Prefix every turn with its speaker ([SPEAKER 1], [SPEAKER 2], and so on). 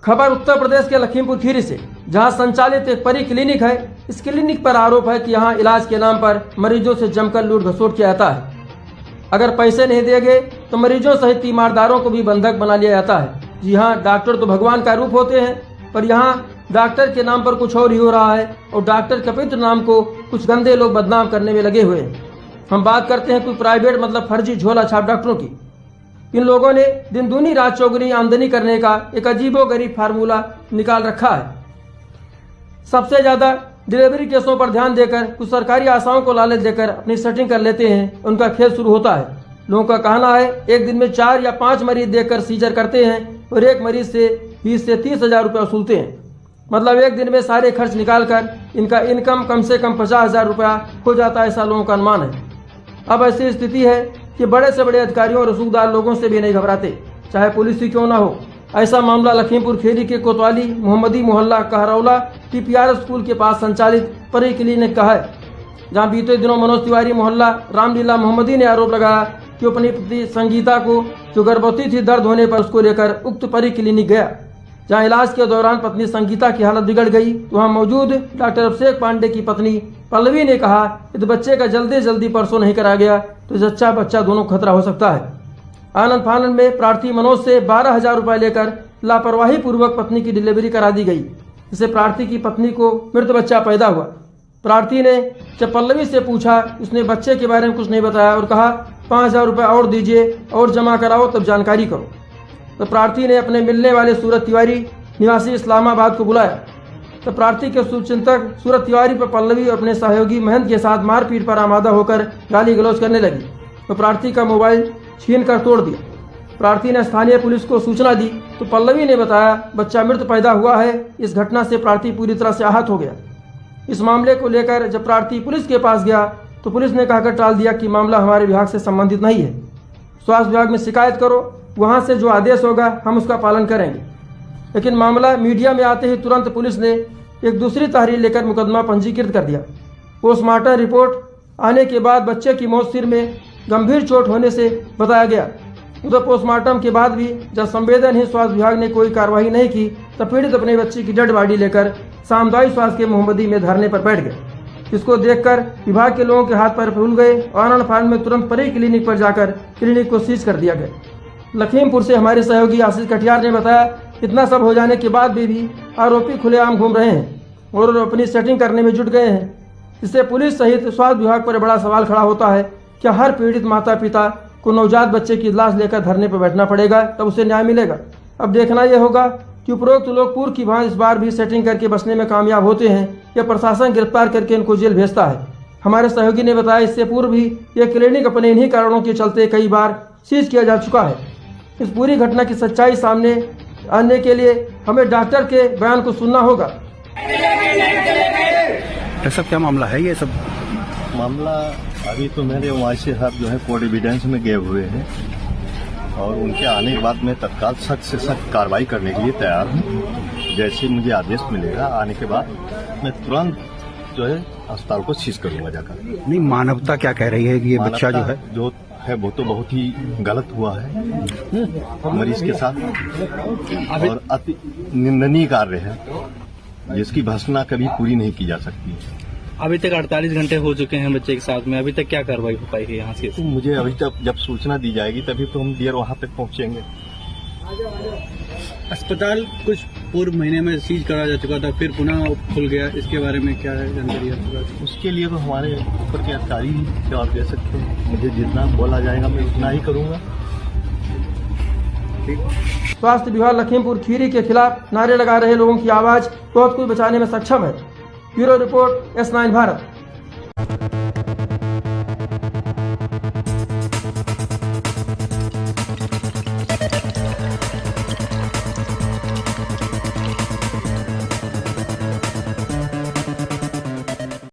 [SPEAKER 1] खबर उत्तर प्रदेश के लखीमपुर खीरी से, जहां संचालित एक परी क्लिनिक है। इस क्लिनिक पर आरोप है कि यहां इलाज के नाम पर मरीजों से जमकर लूट घसोट किया जाता है। अगर पैसे नहीं दिए तो मरीजों सहित तीमारदारों को भी बंधक बना लिया जाता है। जी हाँ, डॉक्टर तो भगवान का रूप होते हैं, पर यहाँ डॉक्टर के नाम पर कुछ और ही हो रहा है और डॉक्टर के पवित्र नाम को कुछ गंदे लोग बदनाम करने में लगे हुए हैं। हम बात करते हैं कोई प्राइवेट मतलब फर्जी झोला छाप डॉक्टरों की। इन लोगों ने दिन दूनी रात चौगुनी आमदनी करने का एक अजीबोगरीब फार्मूला निकाल रखा है। सबसे ज्यादा डिलीवरी केसों पर ध्यान देकर कुछ सरकारी आशाओं को लालच देकर अपनी सेटिंग कर लेते हैं। उनका खेल शुरू होता है। लोगों का कहना है एक दिन में 4 या 5 मरीज देखकर सीजर करते हैं और एक मरीज से 20 से 30 हजार रुपये वसूलते हैं। मतलब एक दिन में सारे खर्च निकालकर इनका इनकम कम से कम 50 हजार रुपया हो जाता है, ऐसा लोगों का अनुमान है। अब ऐसी स्थिति है कि बड़े से बड़े अधिकारियों और रसूखदार लोगों से भी नहीं घबराते, चाहे पुलिस ही क्यों ना हो। ऐसा मामला लखीमपुर खीरी के कोतवाली मोहम्मदी मोहल्ला कहरौला TPR स्कूल के पास संचालित परी क्लिनिक का है, जहां बीते दिनों मनोज तिवारी मोहल्ला रामलीला मोहम्मदी ने आरोप लगाया कि अपनी पत्नी संगीता को जो गर्भवती थी, दर्द होने पर उसको लेकर उक्त परी क्लिनिक गया। जहां इलाज के दौरान पत्नी संगीता की हालत बिगड़ गई तो वहां मौजूद डॉक्टर अभिषेक पांडे की पत्नी पल्लवी ने कहा यदि बच्चे का जल्दी परसों नहीं कराया गया तो जच्चा बच्चा दोनों खतरा हो सकता है। आनंद फानंद में प्रार्थी मनोज से 12,000 रुपए लेकर लापरवाही पूर्वक पत्नी की डिलीवरी करा दी गई, जिससे प्रार्थी की पत्नी को मृत बच्चा पैदा हुआ। प्रार्थी ने जब पल्लवी से पूछा, उसने बच्चे के बारे में कुछ नहीं बताया और कहा 5,000 रुपये और दीजिए और जमा कराओ तब जानकारी करो। तो प्रार्थी ने अपने मिलने वाले सूरत तिवारी निवासी इस्लामाबाद को बुलाया। तो प्रार्थी के शुभचिंतक सूरत तिवारी पर पल्लवी और अपने सहयोगी महेंद्र के साथ मारपीट पर आमादा होकर गाली गलौज करने लगी। तो प्रार्थी का मोबाइल छीन कर तोड़ दिया। प्रार्थी ने स्थानीय पुलिस को सूचना दी तो पल्लवी ने बताया बच्चा मृत पैदा हुआ है। इस घटना से प्रार्थी पूरी तरह से आहत हो गया। इस मामले को लेकर जब प्रार्थी पुलिस के पास गया तो पुलिस ने कहकर टाल दिया कि मामला हमारे विभाग से संबंधित नहीं है, स्वास्थ्य विभाग में शिकायत करो, वहां से जो आदेश होगा हम उसका पालन करेंगे। लेकिन मामला मीडिया में आते ही तुरंत पुलिस ने एक दूसरी तहरीर लेकर मुकदमा पंजीकृत कर दिया। पोस्टमार्टम रिपोर्ट आने के बाद बच्चे की मौत सिर में गंभीर चोट होने से बताया गया। उधर पोस्टमार्टम के बाद भी जब संवेदनहीन स्वास्थ्य विभाग ने कोई कार्रवाई नहीं की तब पीड़ित अपने बच्ची की डेड बॉडी लेकर सामुदायिक स्वास्थ्य के मोहम्मदी में धरने पर बैठ गए। इसको देखकर विभाग के लोगों के हाथ पैर फूल गए और आनंद फानंद में तुरंत परी क्लिनिक पर जाकर क्लिनिक को सीज कर दिया गया। लखीमपुर से हमारे सहयोगी आशीष कटियार ने बताया इतना सब हो जाने के बाद भी आरोपी खुलेआम घूम रहे हैं और अपनी सेटिंग करने में जुट गए हैं। इससे पुलिस सहित स्वास्थ्य विभाग पर बड़ा सवाल खड़ा होता है कि हर पीड़ित माता पिता को नवजात बच्चे की लाश लेकर धरने पर बैठना पड़ेगा तब उसे न्याय मिलेगा। अब देखना यह होगा कि उपरोक्त लोग पूर्व की भांति इस बार भी सेटिंग करके बचने में कामयाब होते हैं या प्रशासन गिरफ्तार करके इनको जेल भेजता है। हमारे सहयोगी ने बताया इससे पूर्व भी यह क्लिनिक अपने इन्हीं कारणों के चलते कई बार सीज किया जा चुका है। इस पूरी घटना की सच्चाई सामने आने के लिए हमें डॉक्टर के बयान को सुनना होगा।
[SPEAKER 2] ऐसा क्या मामला है? ये सब
[SPEAKER 3] मामला अभी तो मेरे वाइस साहब जो है कोर्ट एविडेंस में गए हुए हैं और उनके आने के बाद मैं तत्काल सख्त से सख्त कार्रवाई करने के लिए तैयार हूँ। जैसे मुझे आदेश मिलेगा आने के बाद मैं तुरंत जो है अस्पताल को सीज करूंगा जाकर।
[SPEAKER 2] नहीं, मानवता क्या कह रही है कि ये बच्चा जो है वो तो बहुत ही गलत हुआ है मरीज के साथ और अति निंदनीय कार्य है जिसकी भर्त्सना कभी पूरी नहीं की जा सकती।
[SPEAKER 4] अभी तक 48 घंटे हो चुके हैं बच्चे के साथ में, अभी तक क्या कार्रवाई हो पाई है यहाँ से?
[SPEAKER 3] तो मुझे अभी तक जब सूचना दी जाएगी तभी तो हम देर वहाँ तक पहुँचेंगे।
[SPEAKER 5] अस्पताल कुछ पूर्व महीने में सीज करा जा चुका था, फिर पुनः खुल गया, इसके बारे में क्या है जानकारी आपके?
[SPEAKER 3] उसके लिए तो हमारे ऊपर के अधिकारी ही जवाब दे सकते हैं। मुझे जितना बोला जाएगा मैं उतना ही करूँगा।
[SPEAKER 1] स्वास्थ्य विभाग लखीमपुर खीरी के खिलाफ नारे लगा रहे लोगों की आवाज बहुत कुछ बचाने में सक्षम है। Bureau report S9 Bharat.